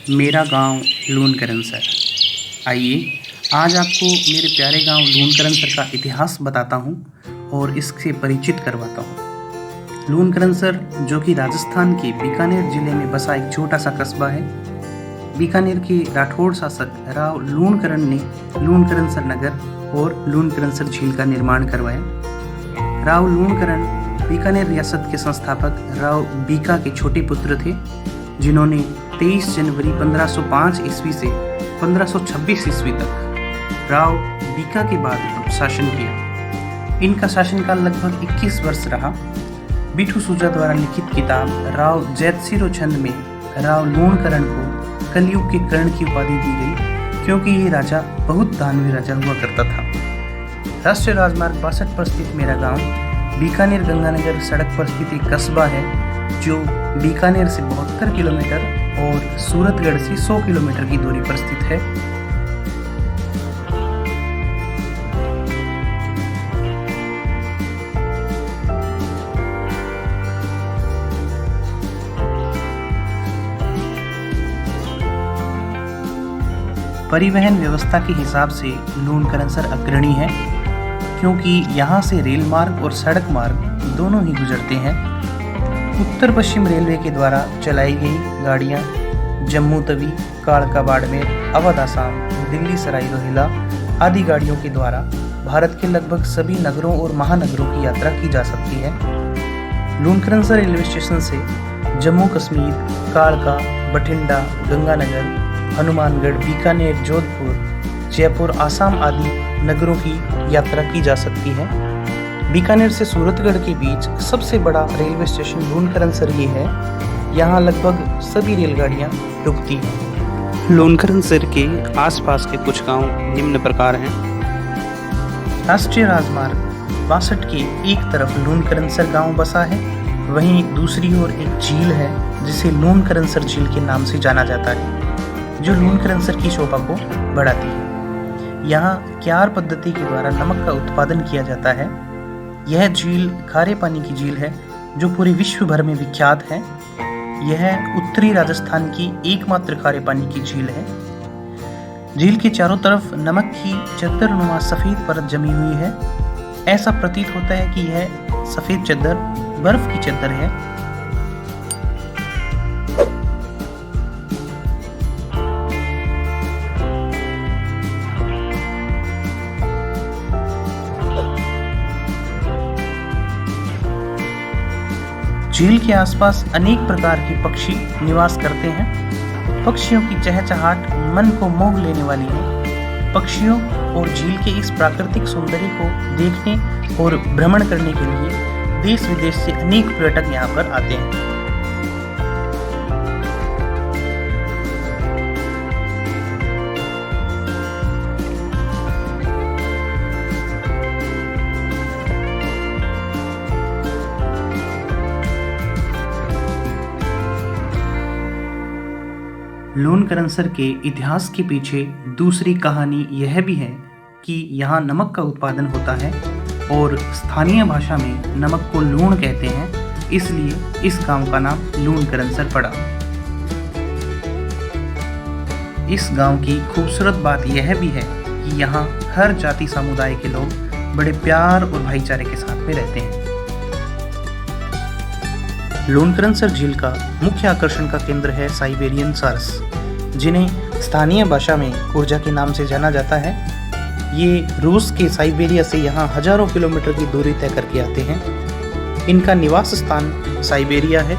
मेरा गांव लूनकरनसर। आइए आज आपको मेरे प्यारे गांव लूनकरनसर का इतिहास बताता हूं और इससे परिचित करवाता हूं। लूनकरनसर जो कि राजस्थान के बीकानेर जिले में बसा एक छोटा सा कस्बा है। बीकानेर के राठौड़ शासक राव लूणकरण ने लूनकरनसर नगर और लूनकरनसर झील का निर्माण करवाया। राव लूणकरण बीकानेर रियासत के संस्थापक राव बीका के छोटे पुत्र थे, जिन्होंने 23 जनवरी 1505 ईस्वी से 1526 ईस्वी तक राव बीका के बाद शासन किया। इनका शासनकाल लगभग 21 वर्ष रहा। बिठू सूजा द्वारा लिखित किताब राव जैतसिरो छंद में राव लूणकरण को कलयुग के कर्ण की उपाधि दी गई, क्योंकि ये राजा बहुत दानवी राजा हुआ करता था। राष्ट्रीय राजमार्ग 62 पर स्थित मेरा गांव बीकानेर गंगानगर सड़क पर स्थित एक कस्बा है, जो बीकानेर से 72 किलोमीटर और सूरतगढ़ से 100 किलोमीटर की दूरी पर स्थित है। परिवहन व्यवस्था के हिसाब से लूनकरनसर अग्रणी है, क्योंकि यहाँ से रेल मार्ग और सड़क मार्ग दोनों ही गुजरते हैं। उत्तर पश्चिम रेलवे के द्वारा चलाई गई गाड़ियाँ जम्मू तवी, कालका बाड़मेर, अवध आसाम, दिल्ली सराय रोहिला आदि गाड़ियों के द्वारा भारत के लगभग सभी नगरों और महानगरों की यात्रा की जा सकती है। लूनकरनसर रेलवे स्टेशन से जम्मू कश्मीर, कालका, बठिंडा, गंगानगर, हनुमानगढ़, बीकानेर, जोधपुर, जयपुर, आसाम आदि नगरों की यात्रा की जा सकती है। बीकानेर से सूरतगढ़ के बीच सबसे बड़ा रेलवे स्टेशन लूनकरनसर ही है। यहाँ लगभग सभी रेलगाड़ियाँ रुकती हैं। लूनकरनसर के आसपास के कुछ गांव निम्न प्रकार हैं। राष्ट्रीय राजमार्ग 62 के एक तरफ लूनकरनसर गांव बसा है, वहीं दूसरी ओर एक झील है जिसे लूनकरनसर झील के नाम से जाना जाता है, जो लूनकरनसर की शोभा को बढ़ाती है। यहाँ क्यार पद्धति के द्वारा नमक का उत्पादन किया जाता है। यह झील खारे पानी की झील है, जो पूरे विश्व भर में विख्यात है। यह उत्तरी राजस्थान की एकमात्र खारे पानी की झील है। झील के चारों तरफ नमक की चद्दरनुमा सफेद परत जमी हुई है। ऐसा प्रतीत होता है कि यह सफेद चद्दर बर्फ की चद्दर है। झील के आसपास अनेक प्रकार के पक्षी निवास करते हैं। पक्षियों की चहचहाट मन को मोह लेने वाली है। पक्षियों और झील के इस प्राकृतिक सौंदर्य को देखने और भ्रमण करने के लिए देश विदेश से अनेक पर्यटक यहाँ पर आते हैं। लूनकरनसर के इतिहास के पीछे दूसरी कहानी यह भी है कि यहाँ नमक का उत्पादन होता है और स्थानीय भाषा में नमक को लूण कहते हैं, इसलिए इस गांव का नाम लूनकरनसर पड़ा। इस गांव की खूबसूरत बात यह भी है कि यहाँ हर जाति समुदाय के लोग बड़े प्यार और भाईचारे के साथ में रहते हैं। लूनकरनसर झील का मुख्य आकर्षण का केंद्र है साइबेरियन सारस, जिन्हें स्थानीय भाषा में ऊर्जा के नाम से जाना जाता है। ये रूस के साइबेरिया से यहाँ हजारों किलोमीटर की दूरी तय करके आते हैं। इनका निवास स्थान साइबेरिया है।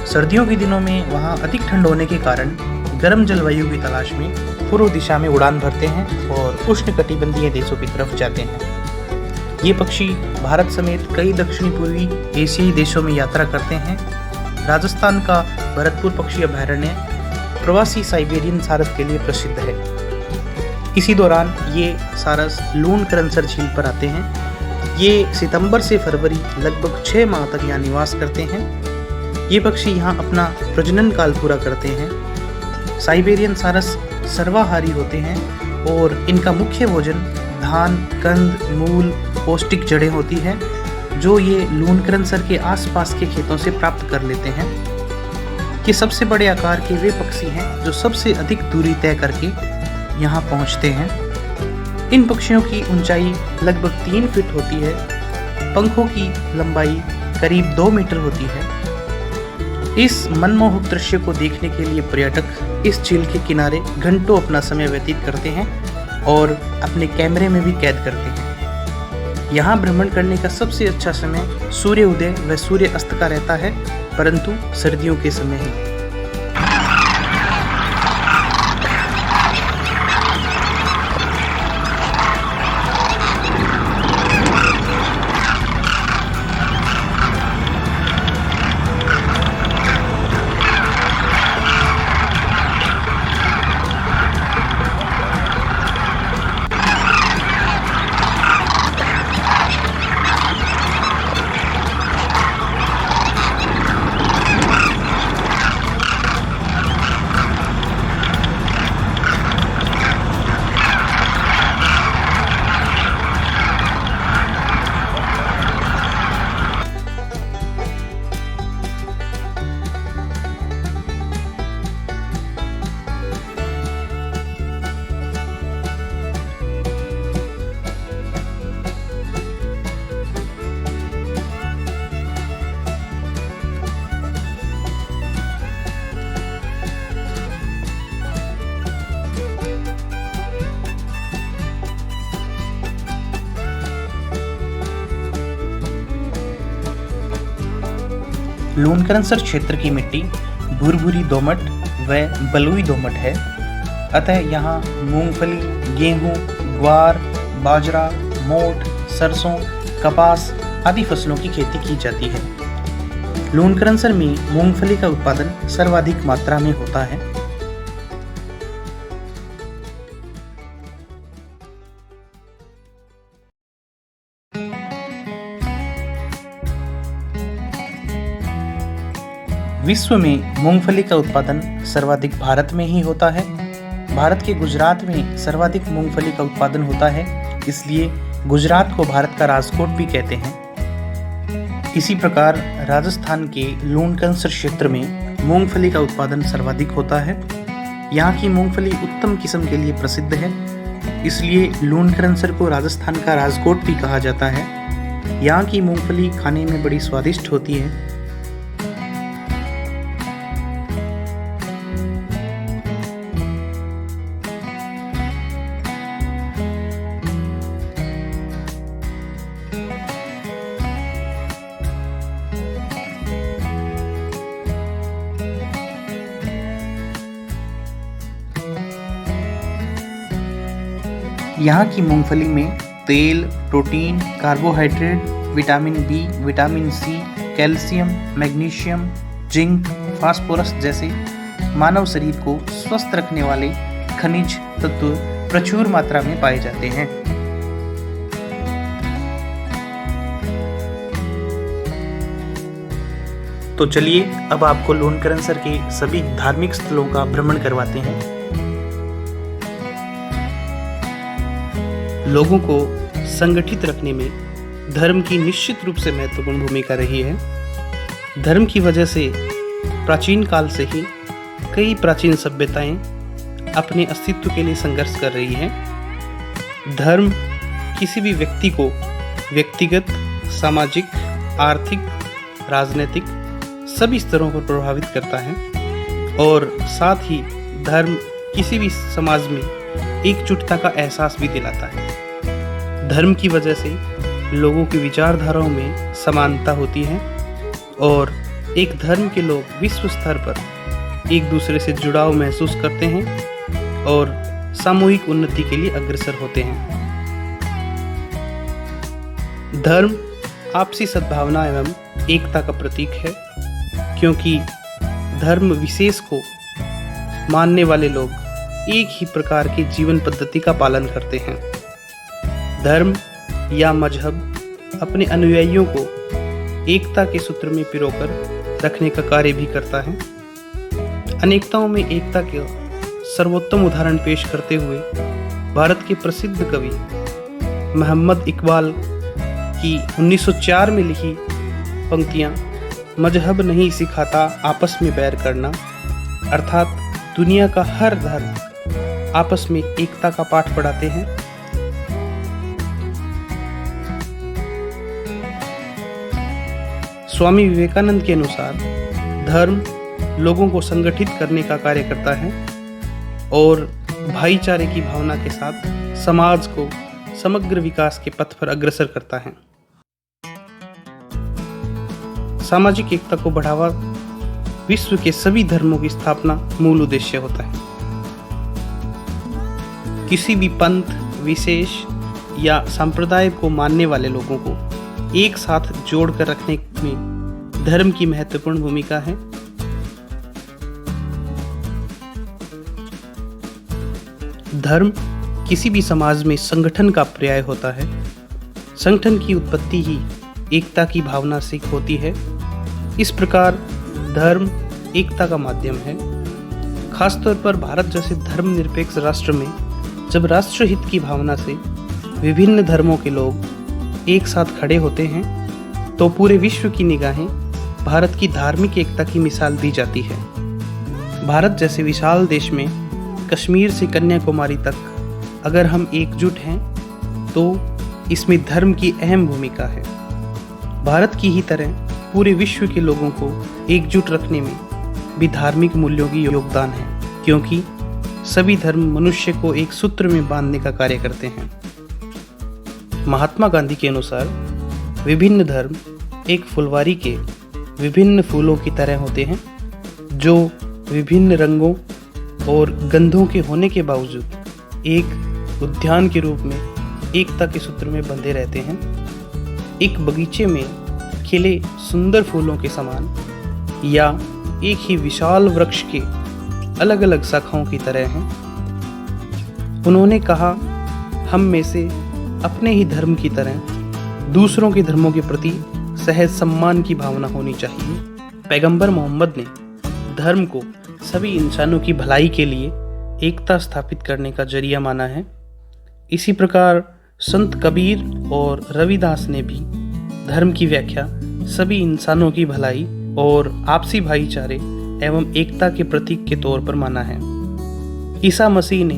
सर्दियों के दिनों में वहाँ अधिक ठंड होने के कारण गर्म जलवायु की तलाश में पूर्व दिशा में उड़ान भरते हैं और उष्णकटिबंधीय देशों की तरफ जाते हैं। ये पक्षी भारत समेत कई दक्षिणी पूर्वी एशियाई देशों में यात्रा करते हैं। राजस्थान का भरतपुर पक्षी अभयारण्य प्रवासी साइबेरियन सारस के लिए प्रसिद्ध है। इसी दौरान ये सारस लूनकरनसर झील पर आते हैं। ये सितंबर से फरवरी लगभग 6 माह तक यहाँ निवास करते हैं। ये पक्षी यहाँ अपना प्रजनन काल पूरा करते हैं। साइबेरियन सारस सर्वाहारी होते हैं और इनका मुख्य भोजन धान, कंद, मूल, पौष्टिक जड़ें होती हैं, जो ये लूनकरनसर के आसपास के खेतों से प्राप्त कर लेते हैं। ये सबसे बड़े आकार के वे पक्षी हैं जो सबसे अधिक दूरी तय करके यहाँ पहुँचते हैं। इन पक्षियों की ऊंचाई लगभग 3 फीट होती है। पंखों की लंबाई करीब 2 मीटर होती है। इस मनमोहक दृश्य को देखने के लिए पर्यटक इस झील के किनारे घंटों अपना समय व्यतीत करते हैं और अपने कैमरे में भी कैद करते हैं। यहाँ भ्रमण करने का सबसे अच्छा समय सूर्य उदय व सूर्य अस्त का रहता है, परंतु सर्दियों के समय ही। लूनकरनसर क्षेत्र की मिट्टी भुरभुरी दोमट व बलुई दोमट है, अतः यहाँ मूंगफली, गेहूँ, ग्वार, बाजरा, मोठ, सरसों, कपास आदि फसलों की खेती की जाती है। लूनकरनसर में मूंगफली का उत्पादन सर्वाधिक मात्रा में होता है। विश्व में मूंगफली का उत्पादन सर्वाधिक भारत में ही होता है। भारत के गुजरात में सर्वाधिक मूंगफली का उत्पादन होता है, इसलिए गुजरात को भारत का राजकोट भी कहते हैं। इसी प्रकार राजस्थान के लूनकरनसर क्षेत्र में मूंगफली का उत्पादन सर्वाधिक होता है। यहाँ की मूंगफली उत्तम किस्म के लिए प्रसिद्ध है, इसलिए लूनकरनसर को राजस्थान का राजकोट भी कहा जाता है। यहाँ की मूंगफली खाने में बड़ी स्वादिष्ट होती है। यहाँ की मूंगफली में तेल, protein, carbohydrate, vitamin B, vitamin C, calcium, magnesium, zinc, phosphorus जैसे मानव शरीर को स्वस्थ रखने वाले खनिज तत्व प्रचुर मात्रा में पाए जाते हैं। तो चलिए अब आपको लूनकरनसर के सभी धार्मिक स्थलों का भ्रमण करवाते हैं। लोगों को संगठित रखने में धर्म की निश्चित रूप से महत्वपूर्ण भूमिका रही है। धर्म की वजह से प्राचीन काल से ही कई प्राचीन सभ्यताएं अपने अस्तित्व के लिए संघर्ष कर रही हैं। धर्म किसी भी व्यक्ति को व्यक्तिगत, सामाजिक, आर्थिक, राजनीतिक सभी स्तरों पर प्रभावित करता है और साथ ही धर्म किसी भी समाज में एकजुटता का एहसास भी दिलाता है। धर्म की वजह से लोगों की विचारधाराओं में समानता होती है और एक धर्म के लोग विश्व स्तर पर एक दूसरे से जुड़ाव महसूस करते हैं और सामूहिक उन्नति के लिए अग्रसर होते हैं। धर्म आपसी सद्भावना एवं एकता का प्रतीक है, क्योंकि धर्म विशेष को मानने वाले लोग एक ही प्रकार की जीवन पद्धति का पालन करते हैं। धर्म या मजहब अपने अनुयायियों को एकता के सूत्र में पिरोकर रखने का कार्य भी करता है। अनेकताओं में एकता के सर्वोत्तम उदाहरण पेश करते हुए भारत के प्रसिद्ध कवि मोहम्मद इकबाल की 1904 में लिखी पंक्तियां मजहब नहीं सिखाता आपस में बैर करना, अर्थात दुनिया का हर धर्म आपस में एकता का पाठ पढ़ाते हैं। स्वामी विवेकानंद के अनुसार धर्म लोगों को संगठित करने का कार्य करता है और भाईचारे की भावना के साथ समाज को समग्र विकास के पथ पर अग्रसर करता है। सामाजिक एकता को बढ़ावा विश्व के सभी धर्मों की स्थापना मूल उद्देश्य होता है। किसी भी पंथ, विशेष या संप्रदाय को मानने वाले लोगों को एक साथ जोड़कर रखने में धर्म की महत्वपूर्ण भूमिका है। धर्म किसी भी समाज में संगठन का पर्याय होता है। संगठन की उत्पत्ति ही एकता की भावना से होती है। इस प्रकार धर्म एकता का माध्यम है। खासतौर पर भारत जैसे धर्मनिरपेक्ष राष्ट्र में जब राष्ट्रहित की भावना से विभिन्न धर्मों के लोग एक साथ खड़े होते हैं तो पूरे विश्व की निगाहें भारत की धार्मिक एकता की मिसाल दी जाती है। भारत जैसे विशाल देश में कश्मीर से कन्याकुमारी तक अगर हम एकजुट हैं तो इसमें धर्म की अहम भूमिका है। भारत की ही तरह पूरे विश्व के लोगों को एकजुट रखने में भी धार्मिक मूल्यों की योगदान है, क्योंकि सभी धर्म मनुष्य को एक सूत्र में बांधने का कार्य करते हैं। महात्मा गांधी के अनुसार विभिन्न धर्म एक फुलवारी के विभिन्न फूलों की तरह होते हैं, जो विभिन्न रंगों और गंधों के होने के बावजूद एक उद्यान के रूप में एकता के सूत्र में बंधे रहते हैं। एक बगीचे में खिले सुंदर फूलों के समान या एक ही विशाल वृक्ष के अलग अलग शाखाओं की तरह हैं। उन्होंने कहा, हम में से अपने ही धर्म की तरह दूसरों के धर्मों के प्रति सहज सम्मान की भावना होनी चाहिए। पैगंबर मोहम्मद ने धर्म को सभी इंसानों की भलाई के लिए एकता स्थापित करने का जरिया माना है। इसी प्रकार संत कबीर और रविदास ने भी धर्म की व्याख्या सभी इंसानों की भलाई और आपसी भाईचारे एवं एकता के प्रतीक के तौर पर माना है। ईसा मसीह ने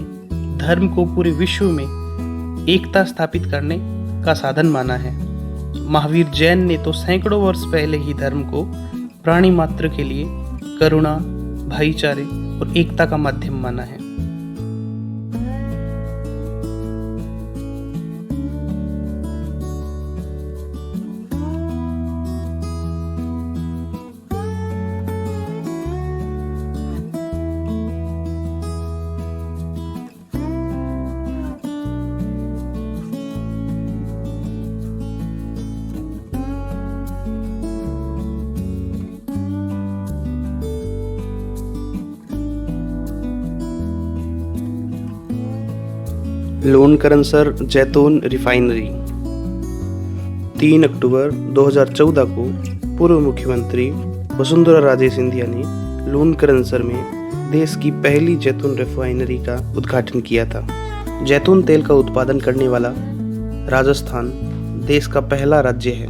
धर्म को पूरे विश्व में एकता स्थापित करने का साधन माना है। महावीर जैन ने तो सैकड़ों वर्ष पहले ही धर्म को प्राणी मात्र के लिए करुणा, भाईचारे और एकता का माध्यम माना है। लोनकरनसर जैतून रिफाइनरी 3 अक्टूबर 2014 को पूर्व मुख्यमंत्री वसुंधरा राजे सिंधिया ने लोनकरनसर में देश की पहली जैतून रिफाइनरी का उद्घाटन किया था। जैतून तेल का उत्पादन करने वाला राजस्थान देश का पहला राज्य है।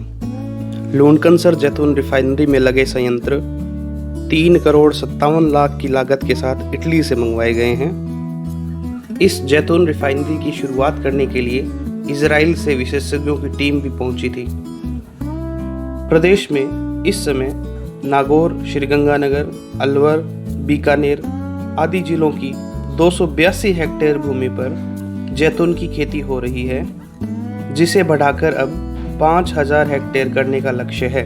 लोनकरनसर जैतून रिफाइनरी में लगे संयंत्र 3 करोड़ 57 लाख की लागत के साथ इटली से मंगवाए गए हैं। इस जैतून रिफाइनरी की शुरुआत करने के लिए इजराइल से विशेषज्ञों की टीम भी पहुंची थी। प्रदेश में इस समय नागौर, श्रीगंगानगर, अलवर, बीकानेर आदि जिलों की 282 हेक्टेयर भूमि पर जैतून की खेती हो रही है, जिसे बढ़ाकर अब 5000 हेक्टेयर करने का लक्ष्य है।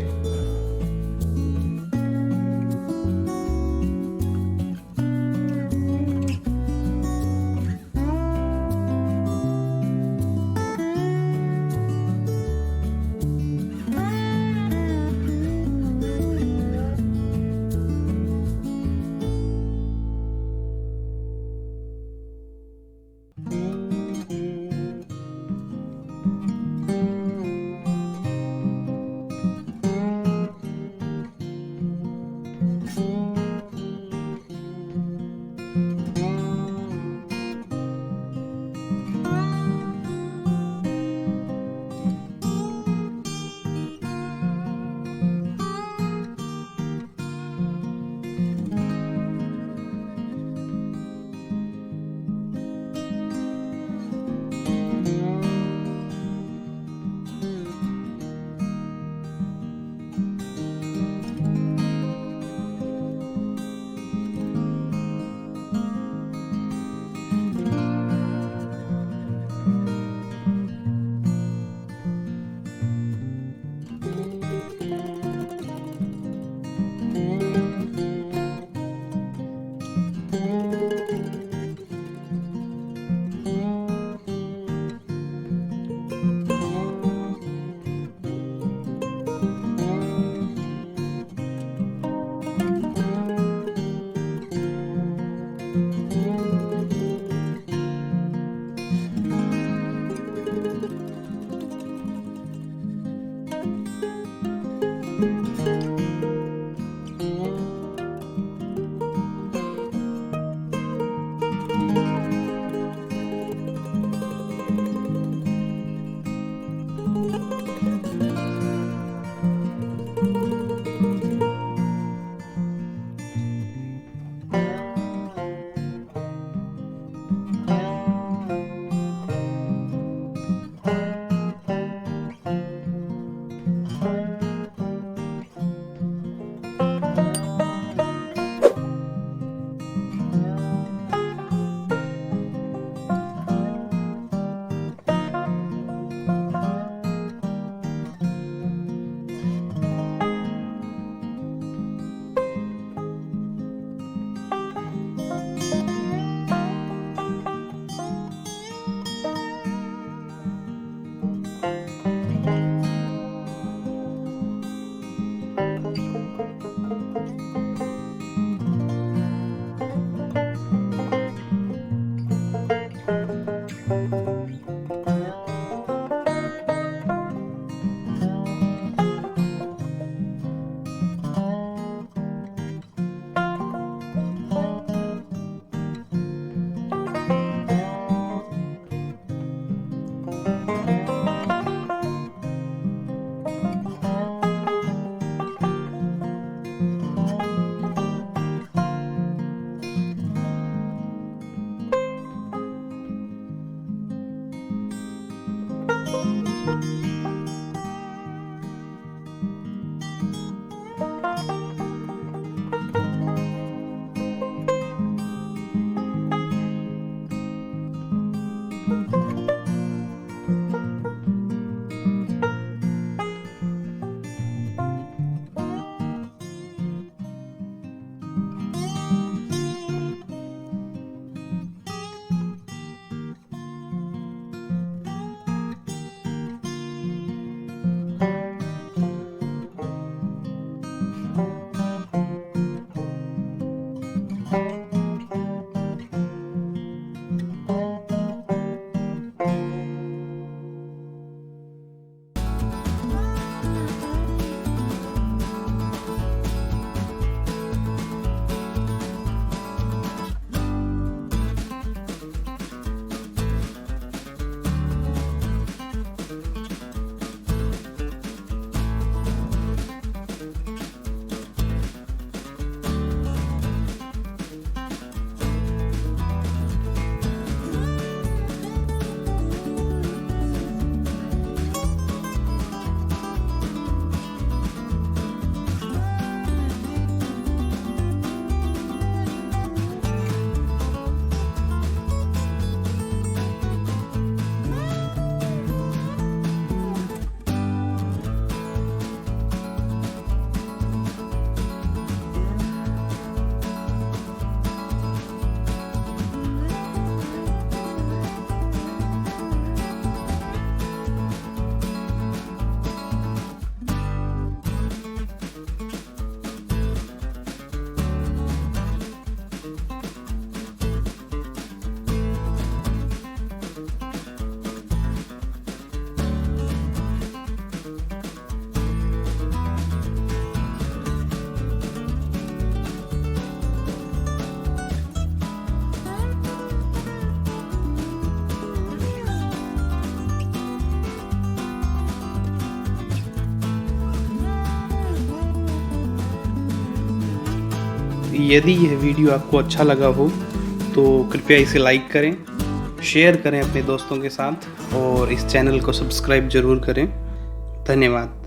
यदि यह वीडियो आपको अच्छा लगा हो तो कृपया इसे लाइक करें, शेयर करें अपने दोस्तों के साथ और इस चैनल को सब्सक्राइब ज़रूर करें। धन्यवाद।